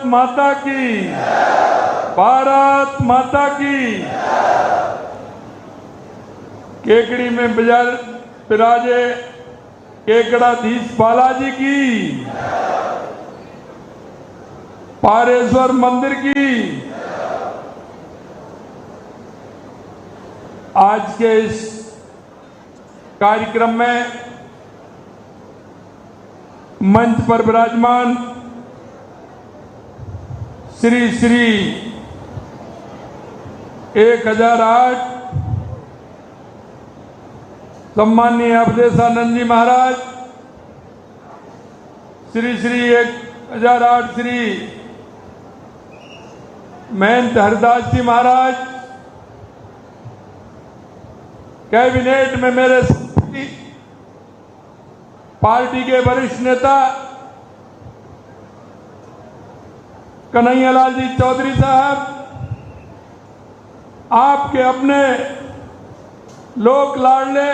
माता की, भारत माता की। केकड़ी में विराजे केकड़ाधीश बालाजी की, पारेश्वर मंदिर की। आज के इस कार्यक्रम में मंच पर विराजमान श्री श्री 1008 सम्माननीय अवधेशानंद जी महाराज, श्री श्री 1008 श्री महंत हरदास जी महाराज, कैबिनेट में मेरे पार्टी के वरिष्ठ नेता कन्हैयालाल जी चौधरी साहब, आपके अपने लोक लाडले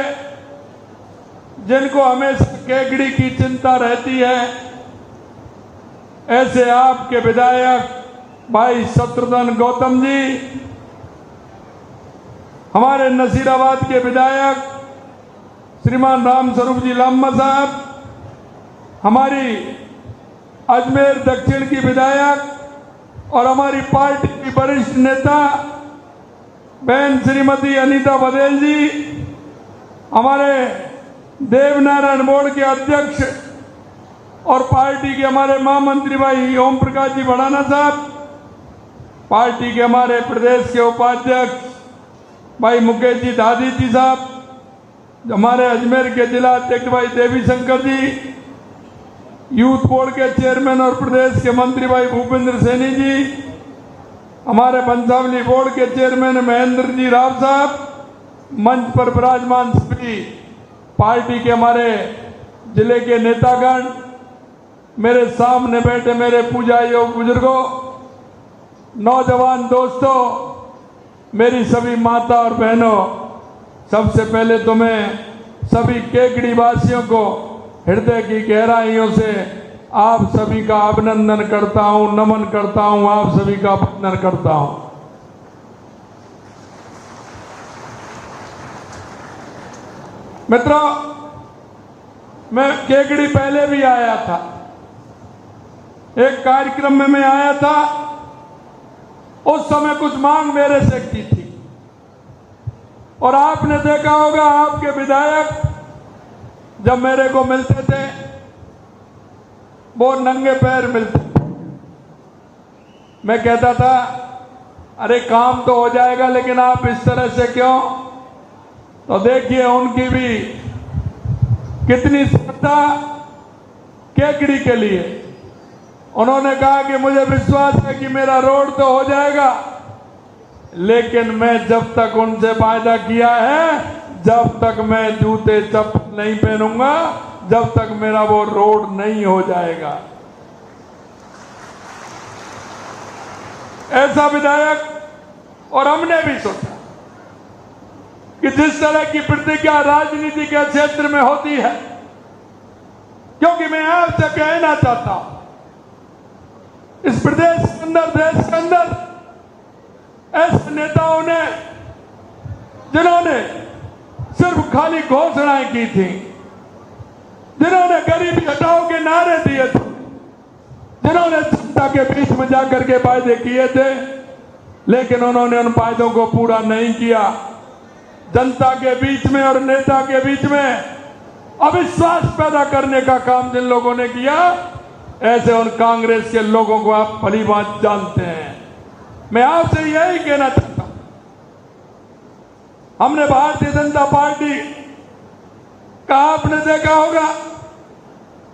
जिनको हमेशा केकड़ी की चिंता रहती है, ऐसे आपके विधायक भाई शत्रुघ्न गौतम जी, हमारे नसीराबाद के विधायक श्रीमान राम स्वरूप जी लांबा साहब, हमारी अजमेर दक्षिण की विधायक और हमारी पार्टी की वरिष्ठ नेता बहन श्रीमती अनीता बघेल जी, हमारे देवनारायण बोर्ड के अध्यक्ष और पार्टी के हमारे महामंत्री भाई ओम प्रकाश जी भड़ाना साहब, पार्टी के हमारे प्रदेश के उपाध्यक्ष भाई मुकेश जी दादी जी साहब, हमारे अजमेर के जिला अध्यक्ष भाई देवी शंकर जी, यूथ बोर्ड के चेयरमैन और प्रदेश के मंत्री भाई भूपेंद्र सैनी जी, हमारे वंशावली बोर्ड के चेयरमैन महेंद्र जी राव साहब, मंच पर विराजमान सभी पार्टी के हमारे जिले के नेतागण, मेरे सामने बैठे मेरे पूजा योग बुजुर्गों, नौजवान दोस्तों, मेरी सभी माता और बहनों, सबसे पहले तो मैं सभी केकड़ी वासियों को हृदय की गहराइयों से आप सभी का अभिनंदन करता हूं, नमन करता हूं, आप सभी का अभिनंदन करता हूं। मित्रों, मैं केकड़ी पहले भी आया था, एक कार्यक्रम में मैं आया था, उस समय कुछ मांग मेरे से की थी और आपने देखा होगा आपके विधायक जब मेरे को मिलते थे वो नंगे पैर मिलते, मैं कहता था अरे काम तो हो जाएगा लेकिन आप इस तरह से क्यों। तो देखिए उनकी भी कितनी श्रद्धा केकड़ी के लिए। उन्होंने कहा कि मुझे विश्वास है कि मेरा रोड तो हो जाएगा, लेकिन मैं जब तक उनसे वायदा किया है, जब तक मैं जूते चप्पल नहीं पहनूंगा, जब तक मेरा वो रोड नहीं हो जाएगा। ऐसा विधायक, और हमने भी सोचा कि जिस तरह की प्रतिज्ञा राजनीति के क्षेत्र में होती है, क्योंकि मैं आपसे कहना चाहता हूं इस प्रदेश के अंदर, देश के अंदर ऐसे नेताओं ने जिन्होंने सिर्फ खाली घोषणाएं की थी, जिन्होंने गरीबी हटाओ के नारे दिए थे, जिन्होंने जनता के बीच में जाकर के वायदे किए थे, लेकिन उन्होंने उन वायदों को पूरा नहीं किया। जनता के बीच में और नेता के बीच में अविश्वास पैदा करने का काम जिन लोगों ने किया, ऐसे उन कांग्रेस के लोगों को आप भली बात जानते हैं। मैं आपसे यही कहना चाहता हूं, हमने भारतीय जनता पार्टी का, आपने देखा होगा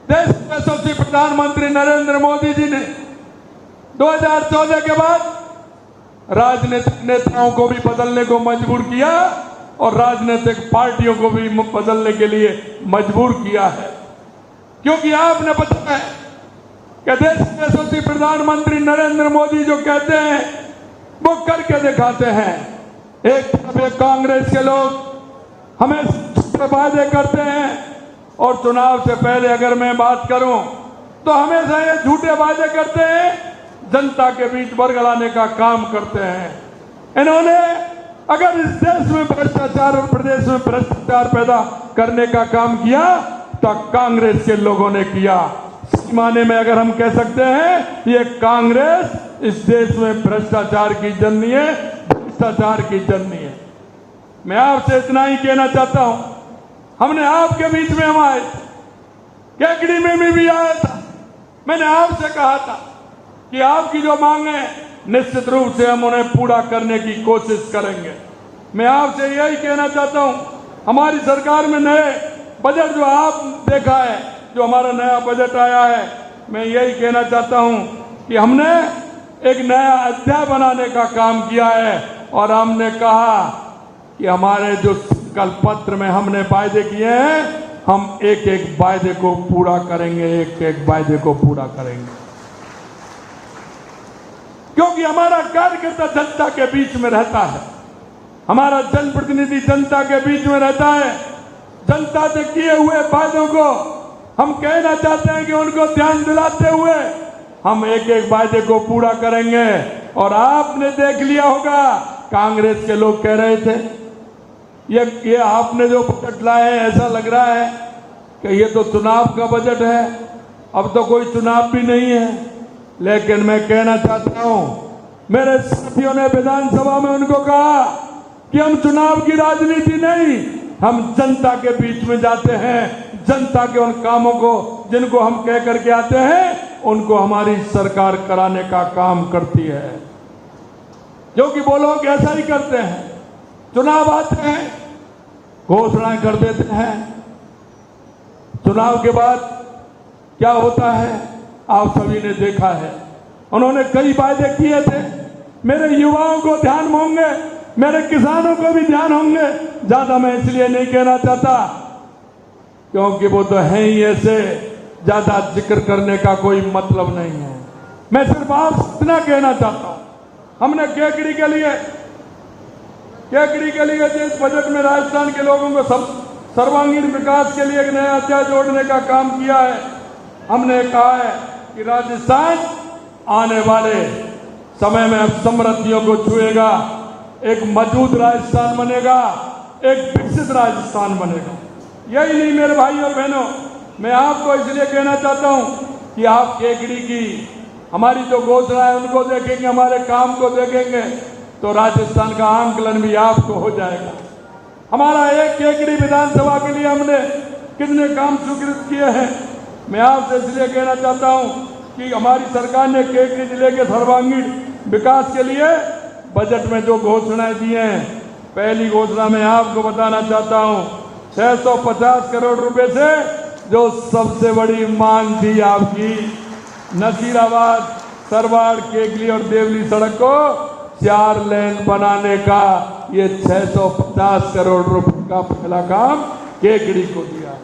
देश के यशस्वी प्रधानमंत्री नरेंद्र मोदी जी ने 2014 के बाद राजनीतिक नेताओं को भी बदलने को मजबूर किया और राजनीतिक पार्टियों को भी बदलने के लिए मजबूर किया है, क्योंकि आपने पता है कि देश के यशस्वी प्रधानमंत्री नरेंद्र मोदी जो कहते हैं वो करके दिखाते हैं। एक तरफ एक कांग्रेस के लोग हमें वादे करते हैं और चुनाव से पहले अगर मैं बात करूं तो हमेशा ये झूठे वादे करते हैं जनता के बीच बरगलाने का काम करते हैं। इन्होंने अगर इस देश में भ्रष्टाचार और प्रदेश में भ्रष्टाचार पैदा करने का काम किया तो कांग्रेस के लोगों ने किया। इस माने में अगर हम कह सकते हैं ये कांग्रेस इस देश में भ्रष्टाचार की जननी है, भ्रष्टाचार की जननी है। मैं आपसे इतना ही कहना चाहता हूं, हमने आपके बीच में हम आए थे, केकड़ी में भी आया था। मैंने आपसे कहा था कि आपकी जो मांगे निश्चित रूप से हम उन्हें पूरा करने की कोशिश करेंगे। मैं आपसे यही कहना चाहता हूं, हमारी सरकार में नए बजट जो आप देखा है, जो हमारा नया बजट आया है, मैं यही कहना चाहता हूं कि हमने एक नया अध्याय बनाने का काम किया है और हमने कहा कि हमारे जो संकल्प पत्र में हमने वायदे किए हैं, हम एक एक वायदे को पूरा करेंगे, एक एक वायदे को पूरा करेंगे। क्योंकि हमारा कार्यकर्ता जनता के बीच में रहता है, हमारा जनप्रतिनिधि जनता के बीच में रहता है। जनता से किए हुए वायदों को हम कहना चाहते हैं कि उनको ध्यान दिलाते हुए हम एक एक वायदे को पूरा करेंगे। और आपने देख लिया होगा, कांग्रेस के लोग कह रहे थे ये आपने जो बजट लाए हैं ऐसा लग रहा है कि ये तो चुनाव का बजट है, अब तो कोई चुनाव भी नहीं है। लेकिन मैं कहना चाहता हूं, मेरे साथियों ने विधानसभा में उनको कहा कि हम चुनाव की राजनीति नहीं, हम जनता के बीच में जाते हैं, जनता के उन कामों को जिनको हम कह करके आते हैं उनको हमारी सरकार कराने का काम करती है। जो कि वो लोग ऐसा ही करते हैं, चुनाव आते हैं, घोषणाएं कर देते हैं, चुनाव के बाद क्या होता है आप सभी ने देखा है। उन्होंने कई वायदे किए थे, मेरे युवाओं को ध्यान होंगे, मेरे किसानों को भी ध्यान होंगे। ज्यादा मैं इसलिए नहीं कहना चाहता क्योंकि वो तो है ही ऐसे, ज्यादा जिक्र करने का कोई मतलब नहीं है। मैं सिर्फ आप इतना कहना चाहता हूं, हमने केकड़ी के लिए जिस बजट में राजस्थान के लोगों को सर्वांगीण विकास के लिए एक नया अध्याय जोड़ने का काम किया है। हमने कहा है कि राजस्थान आने वाले समय में अब समृद्धियों को छुएगा, एक मजबूत राजस्थान बनेगा, एक विकसित राजस्थान बनेगा। यही नहीं मेरे भाई और बहनों, मैं आपको इसलिए कहना चाहता हूं कि आप केकड़ी की हमारी जो घोषणा है उनको देखेंगे, हमारे काम को देखेंगे तो राजस्थान का आंकलन भी आपको हो जाएगा। हमारा एक केकड़ी विधानसभा के लिए हमने कितने काम स्वीकृत किए हैं। मैं आपसे इसलिए कहना चाहता हूं कि हमारी सरकार ने केकड़ी जिले के सर्वांगीण विकास के लिए बजट में जो घोषणाएं दी हैं, पहली घोषणा में आपको बताना चाहता हूं 650 करोड़ रुपए से जो सबसे बड़ी मांग थी आपकी, नसीराबाद, सरवाड़, केकली और देवली सड़क को 4 लेन बनाने का, ये 650 करोड़ रुपए का पहला काम केकड़ी को दिया।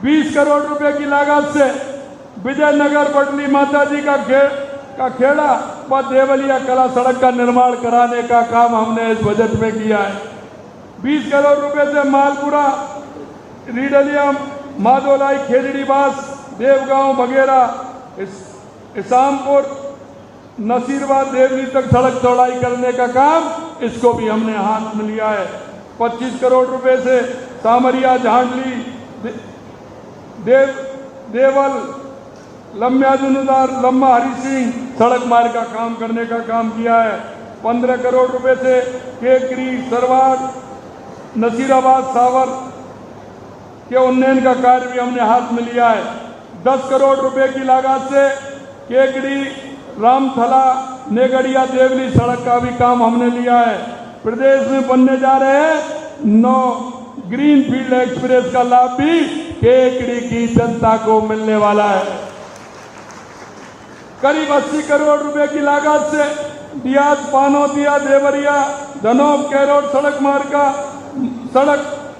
20 करोड़ रुपए की लागत से विजयनगर पटली माता जी का खेड़ा व देवलिया कला सड़क का निर्माण कराने का काम हमने इस बजट में किया है। 20 करोड़ रुपए से मालपुरा, रीडलिया, माधोलाई, खेजड़ीबास, देवगांव वगैरह, इसामपुर, नसीरबाद, देवली तक सड़क चौड़ाई करने का काम, इसको भी हमने हाथ में लिया है। 25 करोड़ रुपए से सामरिया, झांडली, देवल, लम्बाजुनुदार, लम्बा हरि सिंह सड़क मार्ग का काम करने का काम किया है। 15 करोड़ रुपए से केकरी, सरवाड़, नसीराबाद, सावर के उन्नयन का कार्य भी हमने हाथ में लिया है। 10 करोड़ रुपए की लागत से केकड़ी, रामथला, नेगड़िया, देवली सड़क का भी काम हमने लिया है। प्रदेश में बनने जा रहे हैं 9 ग्रीनफील्ड एक्सप्रेस का लाभ भी केकड़ी की जनता को मिलने वाला है। करीब 80 करोड़ रुपए की लागत से दियाद, पानोतिया, देवरिया, धनोब, कैरोड सड़क मार्ग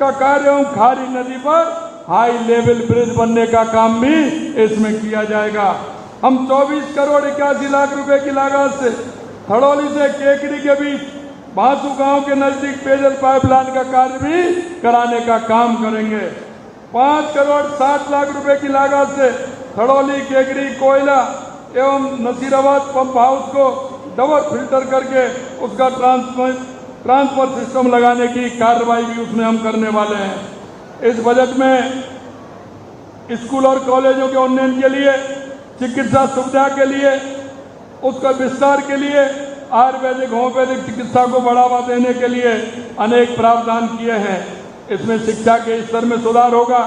का कार्य खारी नदी पर हाई लेवल ब्रिज बनने का काम भी इसमें किया जाएगा। हम 24 करोड़ 81 लाख रुपए की लागत से हड़ौली से केकड़ी के बीच बांसू गांव के नजदीक पेयजल पाइपलाइन का कार्य भी कराने का काम करेंगे। 5 करोड़ 60 लाख रुपए की लागत से हड़ौली, केकड़ी, कोयला एवं नसीराबाद पंप हाउस को डबल फिल्टर करके उसका ट्रांसफर सिस्टम लगाने की कार्रवाई भी उसमें हम करने वाले हैं। इस बजट में स्कूल और कॉलेजों के उन्नयन के लिए, चिकित्सा सुविधा के लिए, उसका विस्तार के लिए, आयुर्वेदिक होम्योपैथिक चिकित्सा को बढ़ावा देने के लिए अनेक प्रावधान किए हैं। इसमें शिक्षा के स्तर में सुधार होगा,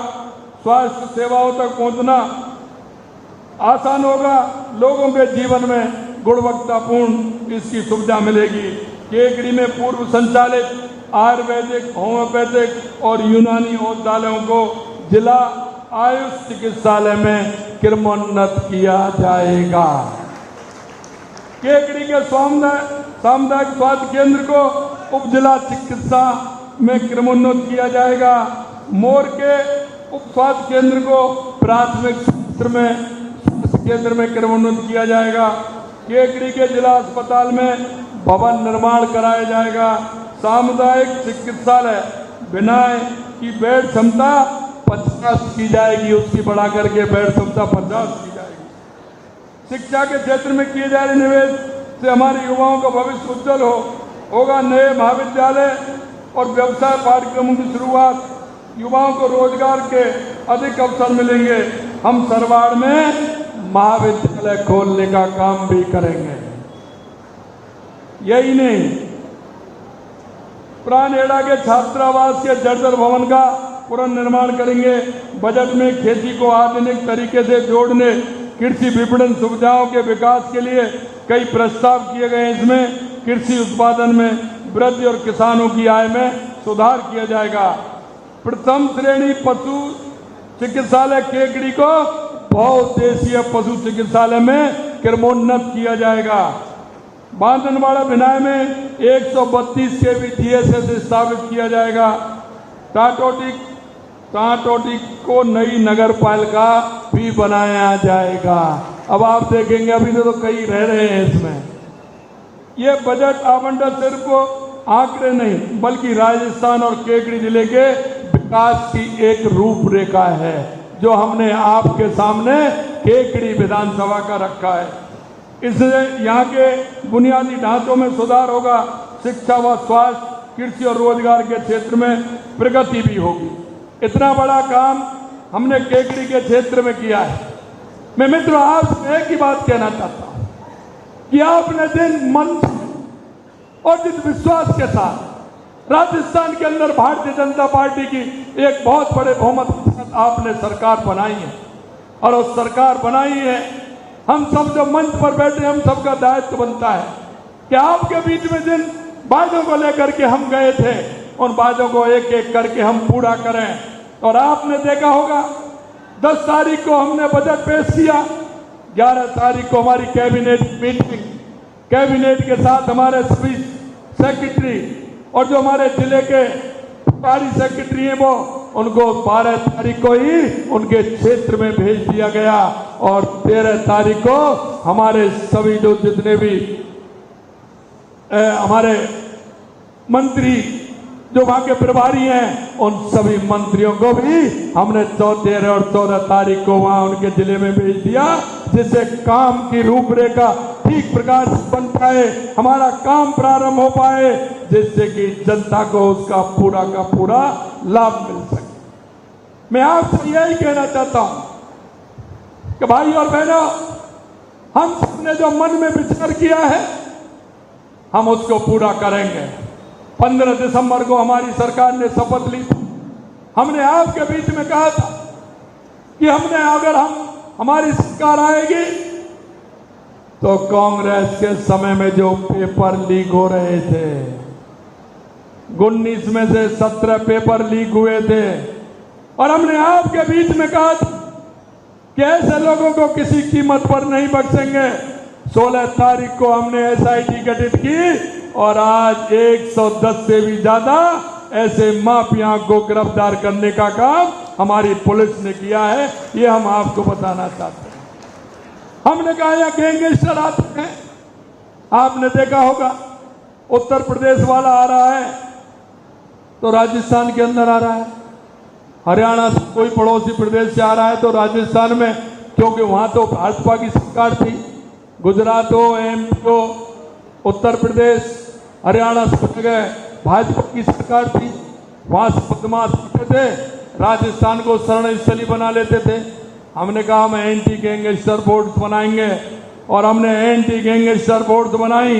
स्वास्थ्य सेवाओं तक पहुंचना आसान होगा, लोगों के जीवन में गुणवत्तापूर्ण इसकी सुविधा मिलेगी। केकड़ी में पूर्व संचालित आयुर्वेदिक, होम्योपैथिक और यूनानी औषधालयों को जिला आयुष चिकित्सालय में क्रमोन्नत किया जाएगा। केकड़ी के सामुदायिक स्वास्थ्य केंद्र को उप जिला चिकित्सा में क्रमोन्नत किया जाएगा। मोर के उप स्वास्थ्य केंद्र को प्राथमिक स्वास्थ्य केंद्र में क्रमोन्नत किया जाएगा। केकड़ी के जिला अस्पताल में भवन निर्माण कराया जाएगा। सामुदायिक चिकित्सालय बिनाय की बेड क्षमता 50 की जाएगी, उसकी बढ़ा करके बेड क्षमता 50 की जाएगी। शिक्षा के क्षेत्र में किए जा रहे निवेश से हमारे युवाओं का भविष्य उज्जवल होगा। नए महाविद्यालय और व्यवसाय पाठ्यक्रमों की शुरुआत, युवाओं को रोजगार के अधिक अवसर मिलेंगे। हम सरवाड़ में महाविद्यालय खोलने का काम भी करेंगे। यही नहीं, प्राणहेड़ा के छात्रावास के जर्जर भवन का पुनर्निर्माण करेंगे। बजट में खेती को आधुनिक तरीके से जोड़ने, कृषि विपणन सुविधाओं के विकास के लिए कई प्रस्ताव किए गए। इसमें कृषि उत्पादन में वृद्धि और किसानों की आय में सुधार किया जाएगा। प्रथम श्रेणी पशु चिकित्सालय केकड़ी को बहुउद्देशीय पशु चिकित्सालय में क्रमोन्नत किया जाएगा। बांधनवाड़ा भिनाय में 132 केवी DSS स्थापित किया जाएगा। टाटोटी को नई नगर पालिका भी बनाया जाएगा। अब आप देखेंगे, अभी तो कई रह रहे हैं इसमें। ये बजट आवंटन सिर्फ आंकड़े नहीं, बल्कि राजस्थान और केकड़ी जिले के विकास की एक रूपरेखा है, जो हमने आपके सामने केकड़ी विधानसभा का रखा है। इससे यहाँ के बुनियादी ढांचों में सुधार होगा, शिक्षा व स्वास्थ्य, कृषि और रोजगार के क्षेत्र में प्रगति भी होगी। इतना बड़ा काम हमने केकड़ी के क्षेत्र में किया है। मैं मित्रों आपसे एक ही बात कहना चाहता हूँ कि आपने जिन मन और जिस विश्वास के साथ राजस्थान के अंदर भारतीय जनता पार्टी की एक बहुत बड़े बहुमत के साथ आपने सरकार बनाई है, और उस सरकार बनाई है, हम सब जो मंच पर बैठे, हम सबका दायित्व बनता है कि आपके बीच में जिन वादों को लेकर के हम गए थे, उन वादों को एक एक करके हम पूरा करें। और आपने देखा होगा 10 तारीख को हमने बजट पेश किया, 11 तारीख को हमारी कैबिनेट मीटिंग, कैबिनेट के साथ हमारे सभी सेक्रेटरी और जो हमारे जिले के प्रभारी सेक्रेटरी हैं, वो उनको 12 तारीख को ही उनके क्षेत्र में भेज दिया गया, और 13 तारीख को हमारे सभी जो जितने भी हमारे मंत्री जो वहां के प्रभारी हैं, उन सभी मंत्रियों को भी हमने 13 और 14 तारीख को वहां उनके जिले में भेज दिया, जिससे काम की रूपरेखा ठीक प्रकार से बन पाए, हमारा काम प्रारंभ हो पाए, जिससे कि जनता को उसका पूरा का पूरा लाभ मिल सके। मैं आपसे यही कहना चाहता हूं कि भाई और बहनों, हम सबने जो मन में विचार किया है, हम उसको पूरा करेंगे। 15 दिसंबर को हमारी सरकार ने शपथ ली थी। हमने आपके बीच में कहा था कि अगर हमारी सरकार आएगी तो कांग्रेस के समय में जो पेपर लीक हो रहे थे, 19 में से 17 पेपर लीक हुए थे, और हमने आपके बीच में कहा था कि ऐसे लोगों को किसी कीमत पर नहीं बख्शेंगे। 16 तारीख को हमने SIT गठित की, और आज 110 से भी ज्यादा ऐसे माफिया को गिरफ्तार करने का काम हमारी पुलिस ने किया है। ये हम आपको बताना चाहते हैं। हमने कहा यहाँ गैंगस्टर आते हैं, आपने देखा होगा उत्तर प्रदेश वाला आ रहा है तो राजस्थान के अंदर आ रहा है, हरियाणा से कोई पड़ोसी प्रदेश से आ रहा है तो राजस्थान में, क्योंकि वहां तो भाजपा की सरकार थी, गुजरात हो, एमपी हो, उत्तर प्रदेश, हरियाणा सब जगह भाजपा की सरकार थी, वहां से बदमाश करते थे, राजस्थान को शरण स्थली बना लेते थे। हमने कहा हम एंटी गैंगस्टर फोर्स बनाएंगे और हमने एंटी गैंगस्टर फोर्स बनाई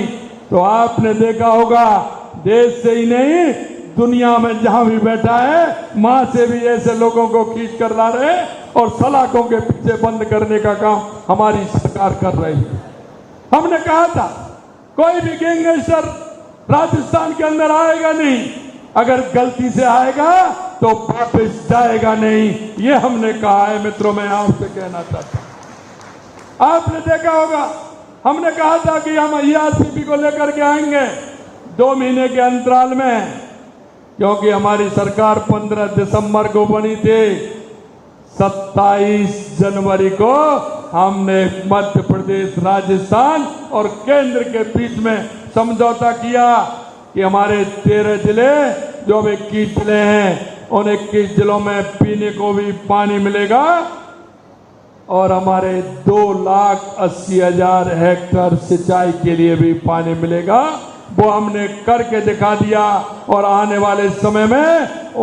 तो आपने देखा होगा देश से ही नहीं दुनिया में जहां भी बैठा है वहां से भी ऐसे लोगों को खींच कर ला रहे और सलाखों के पीछे बंद करने का काम हमारी सरकार कर रही है। हमने कहा था कोई भी गैंगस्टर राजस्थान के अंदर आएगा नहीं, अगर गलती से आएगा तो वापस जाएगा नहीं, ये हमने कहा है। मित्रों, मैं आपसे कहना चाहता हूं, आपने देखा होगा हमने कहा था कि हम ईआरसीपी को लेकर के आएंगे 2 महीने के अंतराल में, क्योंकि हमारी सरकार 15 दिसंबर को बनी थी। 27 जनवरी को हमने मध्य प्रदेश, राजस्थान और केंद्र के बीच में समझौता किया कि हमारे 13 जिले जो अब 21 जिले हैं उन 21 जिलों में पीने को भी पानी मिलेगा और हमारे 2,80,000 हेक्टेयर सिंचाई के लिए भी पानी मिलेगा। वो हमने करके दिखा दिया और आने वाले समय में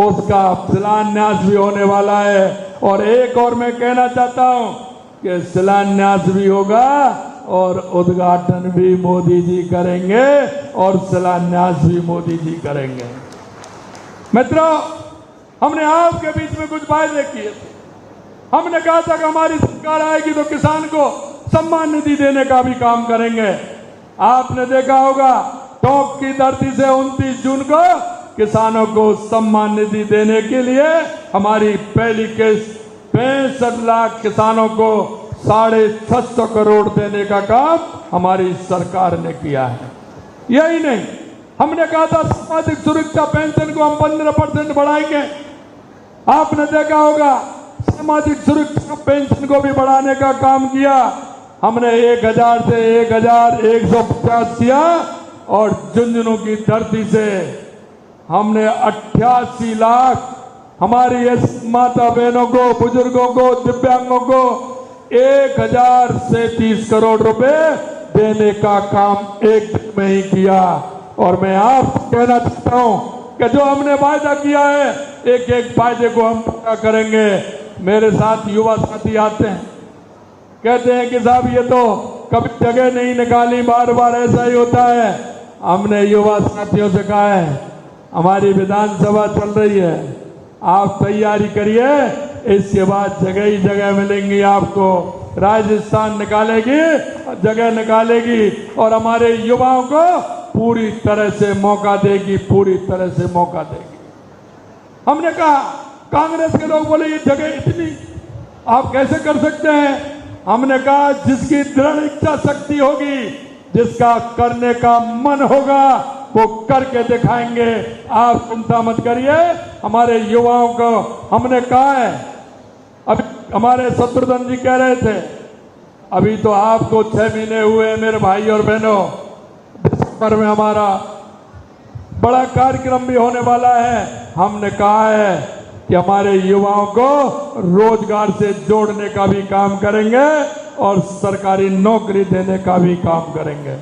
उसका शिलान्यास भी होने वाला है। और एक और मैं कहना चाहता हूं कि शिलान्यास भी होगा और उद्घाटन भी मोदी जी करेंगे और शिलान्यास भी मोदी जी करेंगे। मित्रों, हमने आपके बीच में कुछ वायदे किए थे। हमने कहा था कि हमारी सरकार आएगी तो किसान को सम्मान निधि देने का भी काम करेंगे। आपने देखा होगा टोंक की धरती से 29 जून को किसानों को सम्मान निधि देने के लिए हमारी पहली किस्त 65 लाख किसानों को 650 करोड़ देने का काम हमारी सरकार ने किया है। यही नहीं, हमने कहा था सामाजिक सुरक्षा पेंशन को हम 15% बढ़ाएंगे। आपने देखा होगा सामाजिक सुरक्षा पेंशन को भी बढ़ाने का काम किया। हमने 1000 से 1150 किया और झुंझुनू की धरती से हमने 88 लाख हमारी माता बहनों को, बुजुर्गों को, दिव्यांगों को 1037 करोड़ रुपए देने का काम एक दिन में ही किया। और मैं आपको कहना चाहता हूं कि जो हमने वायदा किया है एक एक वायदे को हम पूरा करेंगे। मेरे साथ युवा साथी आते हैं, कहते हैं कि साहब ये तो कभी जगह नहीं निकाली, बार बार ऐसा ही होता है। हमने युवा साथियों से कहा है हमारी विधानसभा चल रही है, आप तैयारी करिए, इसके बाद जगह ही जगह मिलेंगी आपको। राजस्थान निकालेगी, जगह निकालेगी और हमारे युवाओं को पूरी तरह से मौका देगी, पूरी तरह से मौका देगी। हमने कहा, कांग्रेस के लोग बोले ये जगह इतनी आप कैसे कर सकते हैं? हमने कहा जिसकी दृढ़ इच्छा शक्ति होगी, जिसका करने का मन होगा वो करके दिखाएंगे। आप चिंता मत करिए। हमारे युवाओं को हमने कहा है, अभी हमारे शत्रुघ्न जी कह रहे थे अभी तो आपको 6 महीने हुए मेरे भाई और बहनों, दिसंबर में हमारा बड़ा कार्यक्रम भी होने वाला है। हमने कहा है कि हमारे युवाओं को रोजगार से जोड़ने का भी काम करेंगे और सरकारी नौकरी देने का भी काम करेंगे।